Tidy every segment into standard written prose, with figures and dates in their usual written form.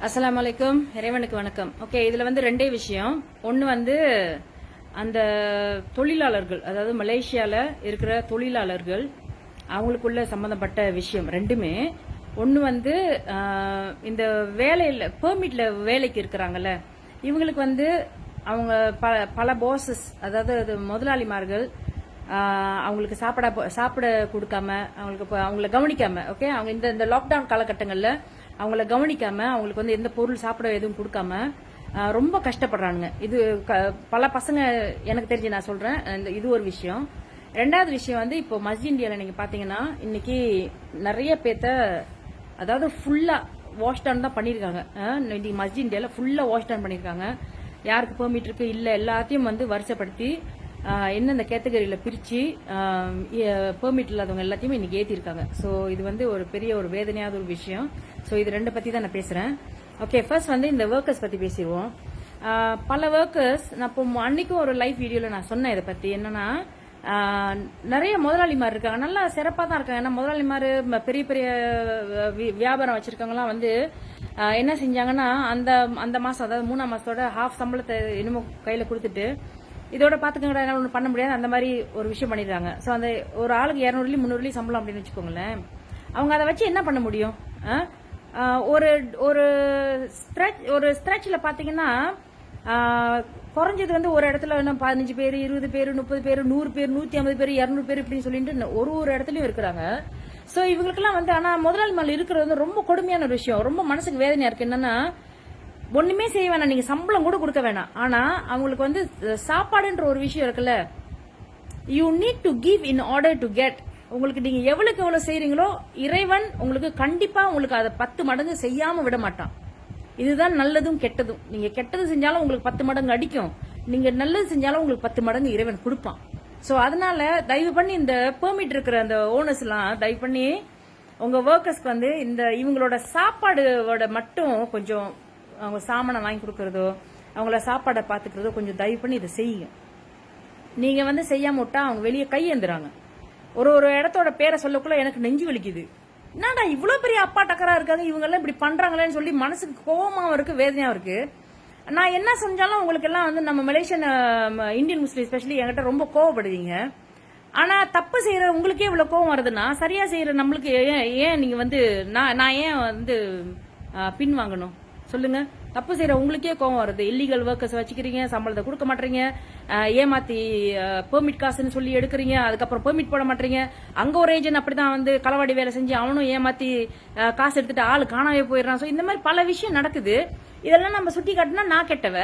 அஸ்ஸலாமு அலைக்கும். இறைவனுக்கு வணக்கம். ஓகே, இதுல வந்து ரெண்டே விஷயம். ஒன்னு வந்து அந்த தொழிலாளர்கள், அதாவது மலேசியால இருக்கிற தொழிலாளர்கள், அவங்களுக்குள்ள சம்பந்தப்பட்ட விஷயம் ரெண்டுமே. ஒன்னு வந்து இந்த வேலையில பெர்மிட்ல வேலைக்கு இருக்கிறாங்கல்ல, இவங்களுக்கு வந்து அவங்க பல பாசஸ், அதாவது முதலாளிமார்கள் அவங்களுக்கு சாப்பிட கொடுக்காம, அவங்கள கவனிக்காம, ஓகே, அவங்க இந்த லாக்டவுன் காலகட்டங்கள்ல அவங்கள கவனிக்காம, அவங்களுக்கு வந்து எந்த பொருள் சாப்பிட எதுவும் கொடுக்காம ரொம்ப கஷ்டப்படுறானுங்க. இது பல பசங்க எனக்கு தெரிஞ்சு நான் சொல்றேன். இது ஒரு விஷயம். ரெண்டாவது விஷயம் வந்து இப்போ மஸ்ஜித் இந்தியால நீங்க பாத்தீங்கன்னா இன்னைக்கு நிறைய பேத்த, அதாவது ஃபுல்லா வாஷ் டவுன் தான் பண்ணிருக்காங்க. இன்னைக்கு மஸ்ஜித் இந்தியால ஃபுல்லா வாஷ் டவுன் பண்ணிருக்காங்க. யாருக்கு பெர்மிட் இருக்கு இல்ல எல்லாத்தையும் வந்து வரிசைப்படுத்தி எந்தெந்த கேட்டகரியில பிரிச்சு பெர்மிட் இல்லாதவங்க எல்லாத்தையுமே இன்னைக்கு ஏத்திருக்காங்க. ஸோ இது வந்து ஒரு பெரிய ஒரு வேதனையாத ஒரு விஷயம். ஸோ இது ரெண்டு பத்தி தான் நான் பேசுறேன். ஓகே, ஃபர்ஸ்ட் வந்து இந்த ஒர்க்கர்ஸ் பத்தி பேசிடுவோம். பல ஒர்க்கர்ஸ், நான் இப்போ அன்னைக்கும் ஒரு லைவ் வீடியோல நான் சொன்னேன் இதை பத்தி. என்னன்னா நிறைய முதலாளிமார் இருக்காங்க, நல்லா சிறப்பா தான் இருக்காங்க. ஏன்னா முதலாளிமார் பெரிய பெரிய வியாபாரம் வச்சிருக்கவங்கலாம் வந்து என்ன செஞ்சாங்கன்னா அந்த மாசம், அதாவது 3ஆம் மாசத்தோட ஹாஃப் சம்பளத்தை இன்னமும் கையில கொடுத்துட்டு, இதோட பாத்துக்கங்கடா, என்ன ஒண்ணு பண்ண முடியாது, அந்த மாதிரி ஒரு விஷயம் பண்ணிடுறாங்க. சோ அந்த ஒரு ஆளுக்கு 200 300 சம்பளம் அப்படின்னு வச்சுக்கோங்களேன். அவங்க அதை வச்சு என்ன பண்ண முடியும்? ஒரு ஸ்ட்ரெச்ல பாத்தீங்கன்னா குறைஞ்சது வந்து ஒரு இடத்துல 15 பேர் 20 பேர் 30 பேர் 100 பேர் 150 பேர் 200 பேர் இப்படின்னு சொல்லிட்டு ஒரு இடத்துலயும் இருக்கிறாங்க. சோ இவங்களுக்கெல்லாம் வந்து, ஆனா முதலாளி மேல இருக்கிறது வந்து ரொம்ப கொடுமையான ஒரு விஷயம். ரொம்ப மனசுக்கு வேதனையா இருக்கு. என்னன்னா, ஒண்ணுமே செய்ய வேணாம், நீங்க சம்பளம் கூட கொடுக்க வேணாம், ஆனா அவங்களுக்கு வந்து சாப்பாடுன்ற ஒரு விஷயம் இருக்குல்ல, you need to give in order to get. உங்களுக்கு நீங்க எவ்வளவு செய்றீங்களோ இறைவன் உங்களுக்கு கண்டிப்பா உங்களுக்கு அதை 10 மடங்கு செய்யாம விட மாட்டான். இதுதான் நல்லதும் கெட்டதும். நீங்க கெட்டது செஞ்சாலும் உங்களுக்கு 10 மடங்கு அடிக்கும், நீங்க நல்லது செஞ்சாலும் உங்களுக்கு 10 மடங்கு இறைவன் கொடுப்பான். சோ அதனால தயவு பண்ணி இந்த பெர்மிட் இருக்கிற அந்த ஓனர்ஸ் எல்லாம் தயவு பண்ணி உங்க ஒர்க்கர்ஸ்க்கு வந்து இவங்களோட சாப்பாடோட மட்டும் கொஞ்சம் அவங்க சாமானை வாங்கி கொடுக்கறதோ, அவங்கள சாப்பாடை பாத்துக்கிறதோ கொஞ்சம் தயவு பண்ணி இதை செய்யுங்க. நீங்க வந்து செய்யாம விட்டா அவங்க வெளியே கையேந்துறாங்க. ஒரு இடத்தோட பேரை சொல்லக்குள்ள எனக்கு நெஞ்சு வலிக்குது. என்னடா இவ்வளவு பெரிய அப்பா டக்கரா இருக்காங்க, இவங்க எல்லாம் இப்படி பண்றாங்களேன்னு சொல்லி மனசுக்கு கோபமாவும் இருக்கு, வேதனையாவும் இருக்கு. நான் என்ன செஞ்சாலும் உங்களுக்கு எல்லாம் வந்து நம்ம மலேசியன் இந்தியன் முஸ்லீம் ஸ்பெஷலி என்கிட்ட ரொம்ப கோவப்படுவீங்க. ஆனா தப்பு செய்யற உங்களுக்கே இவ்வளவு கோவம் வருதுன்னா, சரியா செய்யற நம்மளுக்கு ஏன் நீங்க வந்து நான் ஏன் வந்து பின் வாங்கணும் சொல்லுங்க? தப்பு செய்யற உங்களுக்கே கோவம் வருது. இல்லீகல் ஒர்க்கர்ஸ் வச்சுக்கிறீங்க, சம்பளத்தை கொடுக்க மாட்டீங்க, ஏமாத்தி பெர்மிட் காசுன்னு சொல்லி எடுக்கிறீங்க, அதுக்கப்புறம் பெர்மிட் போட மாட்டீங்க. அங்க ஒரு ஏஜென்ட் அப்படிதான் வந்து களவாடி வேலை செஞ்சு அவனும் ஏமாத்தி காசு எடுத்துட்டு ஆளு காணாவே போயிடுறான். சோ இந்த மாதிரி பல விஷயம் நடக்குது. இதெல்லாம் நம்ம சுட்டி காட்டினா நான் கெட்டவ,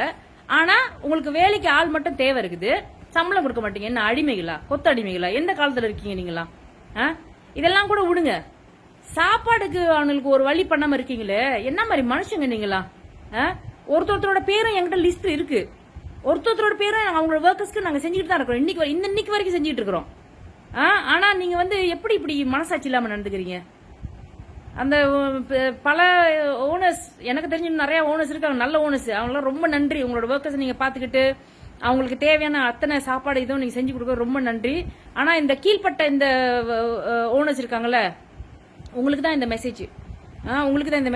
ஆனா உங்களுக்கு வேலைக்கு ஆள் மட்டும் தேவை இருக்குது, சம்பளம் கொடுக்க மாட்டீங்க. என்ன அடிமைகளா, கொத்த அடிமைகளா? எந்த காலத்துல இருக்கீங்க நீங்களா? இதெல்லாம் கூட விடுங்க, சாப்பாடுக்கு அவனுக்கு ஒரு வழி பண்ணாம இருக்கீங்களே, என்ன மாதிரி மனுஷங்க நீங்களா? ஒருத்தரோட பேரும் என்கிட்ட லிஸ்ட் இருக்கு, ஒருத்தரோட பேரும் அவங்களோட ஒர்க்கர்ஸ்க்கு நாங்க செஞ்சுட்டு தான் இருக்கிறோம், இன்னைக்கு வரைக்கும் செஞ்சுட்டு இருக்கிறோம். ஆனா நீங்க வந்து எப்படி இப்படி மனசாட்சி இல்லாம நடந்துக்கிறீங்க? அந்த பல ஓனர்ஸ், எனக்கு தெரிஞ்சு நிறைய ஓனர்ஸ் இருக்காங்க, நல்ல ஓனர்ஸ், அவங்களாம் ரொம்ப நன்றி. உங்களோட ஒர்க்கர்ஸ் நீங்க பாத்துக்கிட்டு அவங்களுக்கு தேவையான அத்தனை சாப்பாடு இதுவும் நீங்க செஞ்சு கொடுக்க ரொம்ப நன்றி. ஆனா இந்த கீழ்பட்ட இந்த ஓனர்ஸ் இருக்காங்கல்ல, உங்களுக்கு தான் இந்த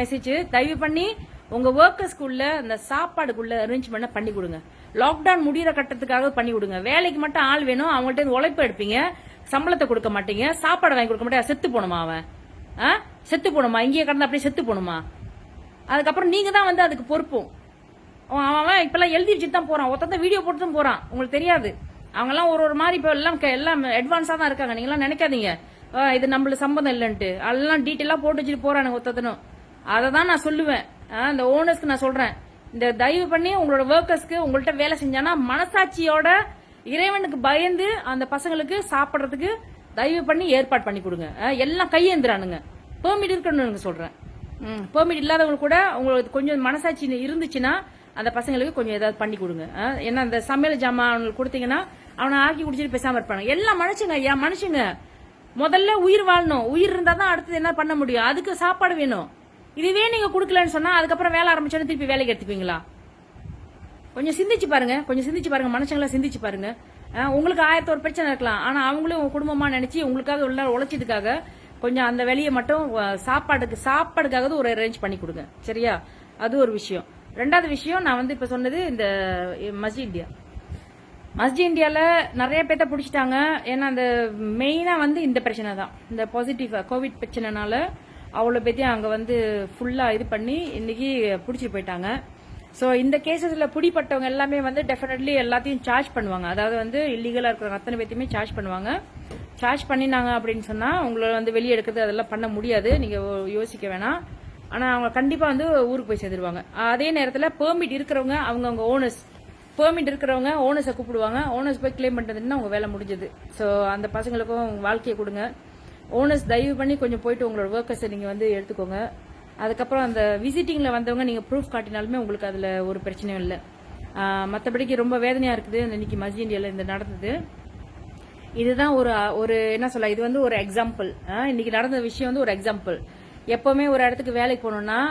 மெசேஜ். தயவு பண்ணி உங்க ஒர்க்கர்ஸ்க்குள்ள அந்த சாப்பாடுக்குள்ள அரேஞ்ச்மெண்ட் பண்ணி கொடுங்க. லாக்டவுன் முடிகிற கட்டத்துக்காக பண்ணி கொடுங்க. வேலைக்கு மட்டும் ஆள் வேணும், அவங்கள்ட்ட உழைப்பு எடுப்பீங்க, சம்பளத்தை கொடுக்க மாட்டீங்க, சாப்பாடு வாங்கி கொடுக்க மாட்டீங்க. செத்து போணுமா அவன்? செத்து போணுமா? இங்கேயே கடந்து அப்படியே செத்து போணுமா? அதுக்கப்புறம் நீங்க தான் வந்து அதுக்கு பொறுப்பும். அவன் இப்பெல்லாம் எழுதி வச்சுட்டு தான் போறான், ஒருத்தன் வீடியோ போட்டு தான் போறான், உங்களுக்கு தெரியாது. அவங்க எல்லாம் ஒரு மாதிரி இப்ப எல்லாம் அட்வான்ஸா தான் இருக்காங்க. நீங்க எல்லாம் நினைக்காதீங்க இது நம்மளுக்கு சம்பந்தம் இல்லைன்ட்டு. அதெல்லாம் டீட்டெயிலா போட்டு வச்சுட்டு போறானுங்க ஒருத்தனும். அதை தான் நான் சொல்லுவேன், இந்த ஓனர்ஸ்க்கு நான் சொல்றேன், இந்த தயவு பண்ணி உங்களோட ஒர்க்கர்ஸ்க்கு உங்கள்ட்ட வேலை செஞ்சானா மனசாட்சியோட இறைவனுக்கு பயந்து அந்த பசங்களுக்கு சாப்பிடறதுக்கு தயவு பண்ணி ஏற்பாடு பண்ணி கொடுங்க. எல்லாம் கையேந்துறானுங்க. பெர்மிட் இருக்கணும்னு சொல்றேன். பெர்மிட் இல்லாதவங்க கூட உங்களுக்கு கொஞ்சம் மனசாட்சி இருந்துச்சுன்னா அந்த பசங்களுக்கு கொஞ்சம் ஏதாவது பண்ணி கொடுங்க. ஏன்னா அந்த சமையல் ஜாமான் அவங்களுக்கு கொடுத்தீங்கன்னா அவனை ஆக்கி குடிச்சிட்டு பேசாம இருப்பாங்க. எல்லாம் மனுஷங்க முதல்ல உயிர் வாழணும். உயிர் இருந்தா தான் அடுத்தது என்ன பண்ண முடியும், அதுக்கு சாப்பாடு வேணும். இதுவே நீங்க குடுக்கலன்னு சொன்னா அதுக்கப்புறம் வேலை ஆரம்பிச்சோன்னு திருப்பி வேலைக்கு எடுத்துப்பீங்களா? கொஞ்சம் சிந்திச்சு பாருங்க மனுஷங்களா, சிந்திச்சு பாருங்க. உங்களுக்கு 1001 பிரச்சனை இருக்கலாம், ஆனா அவங்களும் உங்க குடும்பமா நினைச்சு உங்களுக்காக உள்ள உழைச்சதுக்காக கொஞ்சம் அந்த வெளியை மட்டும் சாப்பாடுக்காக ஒரு அரேஞ்ச் பண்ணி கொடுங்க, சரியா? அது ஒரு விஷயம். ரெண்டாவது விஷயம் நான் வந்து இப்ப சொன்னது இந்த மஸ்ஜித் இந்தியா. மஸ்ஜித் இந்தியால நிறைய பேர்த்த பிடிச்சிட்டாங்க. ஏன்னா அந்த மெயினா வந்து இந்த பிரச்சனை தான், இந்த பாசிட்டிவ் கோவிட் பிரச்சனைனால அவ்வளோ பேத்தையும் அங்கே வந்து ஃபுல்லாக இது பண்ணி இன்னைக்கு பிடிச்சிட்டு போயிட்டாங்க. ஸோ இந்த கேசஸில் பிடிப்பட்டவங்க எல்லாமே வந்து டெஃபினெட்லி எல்லாத்தையும் சார்ஜ் பண்ணுவாங்க. அதாவது வந்து இல்லீகலாக இருக்கிற அத்தனை பேத்தையுமே சார்ஜ் பண்ணுவாங்க. சார்ஜ் பண்ணினாங்க அப்படின்னு சொன்னால் உங்களை வந்து வெளியே எடுக்கிறது அதெல்லாம் பண்ண முடியாது, நீங்கள் யோசிக்க வேணாம். ஆனால் அவங்க கண்டிப்பாக வந்து ஊருக்கு போய் சேர்ந்துருவாங்க. அதே நேரத்தில் பெர்மிட் இருக்கிறவங்க அவங்கவுங்க ஓனர்ஸ், பெர்மிட் இருக்கிறவங்க ஓனர்ஸை கூப்பிடுவாங்க. ஓனர்ஸ் போய் கிளைம் பண்ணிட்டதுன்னா அவங்க வேலை முடிஞ்சது. ஸோ அந்த பசங்களுக்கும் வாழ்க்கையை கொடுங்க. ஓனர்ஸ் தயவு பண்ணி கொஞ்சம் போயிட்டு உங்களோட ஒர்க்கர்ஸை நீங்கள் வந்து எடுத்துக்கோங்க. அதுக்கப்புறம் அந்த விசிட்டிங்கில் வந்தவங்க நீங்கள் ப்ரூஃப் காட்டினாலுமே உங்களுக்கு அதில் ஒரு பிரச்சனையும் இல்லை. மற்றபடிக்கு ரொம்ப வேதனையாக இருக்குது இன்னைக்கு மஸ்ஜித் இந்தியாவில் இந்த நடந்தது. இதுதான் ஒரு என்ன சொல்ல, இது வந்து ஒரு எக்ஸாம்பிள். இன்னைக்கு நடந்த விஷயம் வந்து ஒரு எக்ஸாம்பிள். எப்பவுமே ஒரு இடத்துக்கு வேலைக்கு போகணும்னா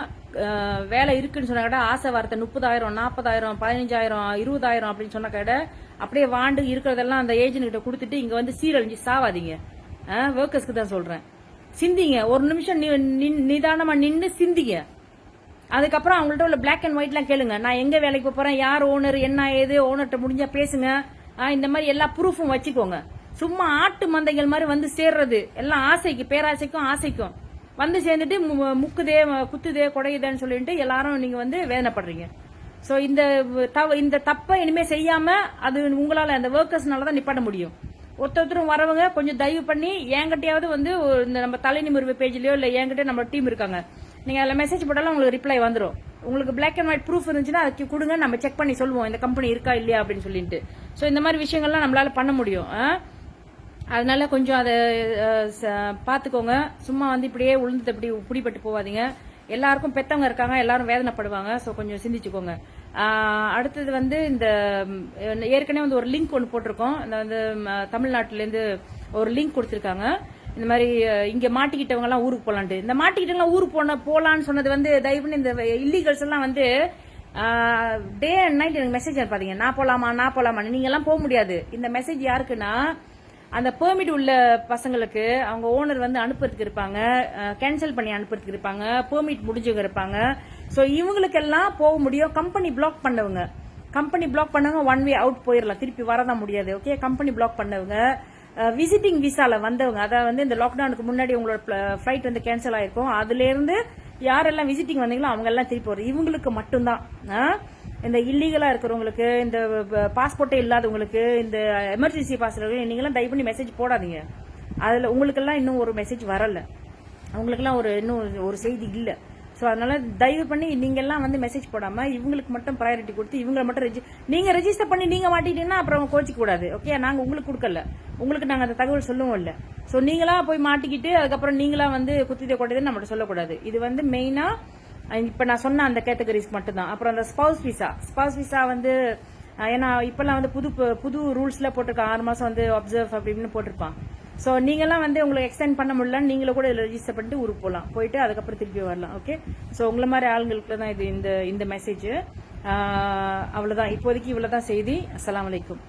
வேலை இருக்குன்னு சொன்ன கடை ஆசை வார்த்தை 30,000 40,000 15,000 20,000 அப்படின்னு சொன்ன கடை அப்படியே வாண்டு இருக்கிறதெல்லாம் அந்த ஏஜென்ட் கிட்ட கொடுத்துட்டு இங்க வந்து சீரழிஞ்சு சாவாதீங்க. ஒர்க்கர்ஸ்க்கு தான் சொல்றேன், சிந்திங்க. ஒரு நிமிஷம் நிதானமா நின்று சிந்திங்க. அதுக்கப்புறம் அவங்கள்ட்ட உள்ள பிளாக் அண்ட் ஒயிட்லாம் கேளுங்க. நான் எங்க வேலைக்கு போறேன், யார் ஓனர், என்ன ஏது, ஓனர்கிட்ட முடிஞ்சா பேசுங்க. இந்த மாதிரி எல்லா ப்ரூஃபும் வச்சுக்கோங்க. சும்மா ஆட்டு மந்தைகள் மாதிரி வந்து சேர்றது எல்லாம் ஆசைக்கு, பேராசைக்கும் ஆசைக்கும் வந்து சேர்ந்துட்டு முக்குதே குத்துதே குடையுதேன்னு சொல்லிட்டு எல்லாரும் நீங்க வந்து வேதனைப்படுறீங்க. ஸோ இந்த தப்பை இனிமே செய்யாம அது உங்களால அந்த ஒர்க்கர்ஸ்னால தான் நிப்பாட்ட முடியும். ஒருத்தரும் வரவங்க கொஞ்சம் தயவு பண்ணி என்கிட்டயாவது வந்து இந்த நம்ம தலைநிமிர்வு பேஜ்லயோ இல்ல என்கிட்ட நம்ம டீம் இருக்காங்க, நீங்க அதில் மெசேஜ் போட்டாலும் உங்களுக்கு ரிப்ளை வந்துடும். உங்களுக்கு பிளாக் அண்ட் ஒயிட் ப்ரூஃப் இருந்துச்சுன்னா அதுக்கு கொடுங்க, நம்ம செக் பண்ணி சொல்லுவோம் இந்த கம்பெனி இருக்கா இல்லையா அப்படின்னு சொல்லிட்டு. ஸோ இந்த மாதிரி விஷயங்கள்லாம் நம்மளால பண்ண முடியும். அதனால கொஞ்சம் அதை பார்த்துக்கோங்க. சும்மா வந்து இப்படியே உளுந்து இப்படி பிடிப்பட்டு போவாதீங்க. எல்லாருக்கும் பெத்தவங்க இருக்காங்க, எல்லாரும் வேதனைப்படுவாங்க. ஸோ கொஞ்சம் சிந்திச்சுக்கோங்க. அடுத்தது வந்து இந்த ஏற்கனவே வந்து ஒரு லிங்க் ஒன்று போட்டிருக்கோம். இந்த வந்து தமிழ்நாட்டிலேருந்து ஒரு லிங்க் கொடுத்துருக்காங்க. இந்த மாதிரி இங்க மாட்டிக்கிட்டவங்க எல்லாம் ஊருக்கு போலான்ட்டு. இந்த மாட்டிக்கிட்டவங்க ஊருக்கு போலான்னு சொன்னது வந்து தயவு பண்ணி இந்த இல்லீகல்ஸ் எல்லாம் வந்து டே அண்ட் நைட் எனக்கு மெசேஜ் அனுப்பாதீங்க, நான் போலாமா. நீங்க எல்லாம் போக முடியாது. இந்த மெசேஜ் யாருக்குன்னா அந்த பெர்மிட் உள்ள பசங்களுக்கு அவங்க ஓனர் வந்து அனுப்புறதுக்கு இருப்பாங்க, கேன்சல் பண்ணி அனுப்புறதுக்கு இருப்பாங்க, பெர்மிட் முடிஞ்சவங்க இருப்பாங்க. ஸோ இவங்களுக்கெல்லாம் போக முடியும். கம்பெனி பிளாக் பண்ணவங்க ஒன் வே அவுட் போயிடலாம், திருப்பி வரதான் முடியாது. ஓகே, கம்பெனி பிளாக் பண்ணவங்க, விசிட்டிங் விசால வந்தவங்க, அதாவது வந்து இந்த லாக்டவுனுக்கு முன்னாடி உங்களோட ஃபிளைட் வந்து கேன்சல் ஆயிருக்கும், அதுல இருந்து யாரெல்லாம் விசிட்டிங் வந்தீங்களோ அவங்க எல்லாம் திருப்பி வரும். இவங்களுக்கு மட்டும்தான். இந்த இல்லீகலா இருக்கிறவங்களுக்கு, இந்த பாஸ்போர்ட்டே இல்லாதவங்களுக்கு, இந்த எமர்ஜென்சி பாஸ் நீங்களாம் தயவு பண்ணி மெசேஜ் போடாதீங்க. அதுல உங்களுக்கெல்லாம் இன்னும் ஒரு மெசேஜ் வரல, அவங்களுக்கெல்லாம் இன்னும் ஒரு செய்தி இல்ல. ஸோ அதனால தயவு பண்ணி நீங்க எல்லாம் வந்து மெசேஜ் போடாம இவங்களுக்கு மட்டும் ப்ரையாரிட்டி கொடுத்து இவங்களை மட்டும் நீங்க ரெஜிஸ்டர் பண்ணி நீங்க மாட்டிட்டீங்கன்னா அப்புறம் கோச்சிக்க கூடாது. ஓகே, நாங்க உங்களுக்கு கொடுக்கல, உங்களுக்கு நாங்க அந்த தகவல் சொல்லவும் இல்லை. ஸோ நீங்களா போய் மாட்டிக்கிட்டு அதுக்கப்புறம் நீங்களா வந்து குத்திதே கொட்டதுன்னு நம்மகிட்ட சொல்லக்கூடாது. இது வந்து மெயினா இப்ப நான் சொன்ன அந்த கேட்டகரிஸ்க்கு மட்டும்தான். அப்புறம் அந்த ஸ்பவுஸ் விசா வந்து ஏன்னா இப்பெல்லாம் வந்து புது ரூல்ஸ்ல போட்டிருக்கான், 6 மாசம் வந்து அப்சர்வ் அப்படின்னு போட்டிருப்பான். ஸோ நீங்கெல்லாம் வந்து உங்களுக்கு எக்ஸ்டெண்ட் பண்ண முடியல, நீங்களும் கூட ரெஜிஸ்டர் பண்ணிட்டு ஊருக்கு போகலாம், போயிட்டு அதுக்கப்புறம் திருப்பி வரலாம். ஓகே, ஸோ உங்களை மாதிரி ஆளுங்களுக்கு தான் இது இந்த மெசேஜ். அவ்வளவுதான் இப்போதைக்கு, இவ்வளவுதான் செய்தி. அஸ்ஸலாமு அலைக்கும்.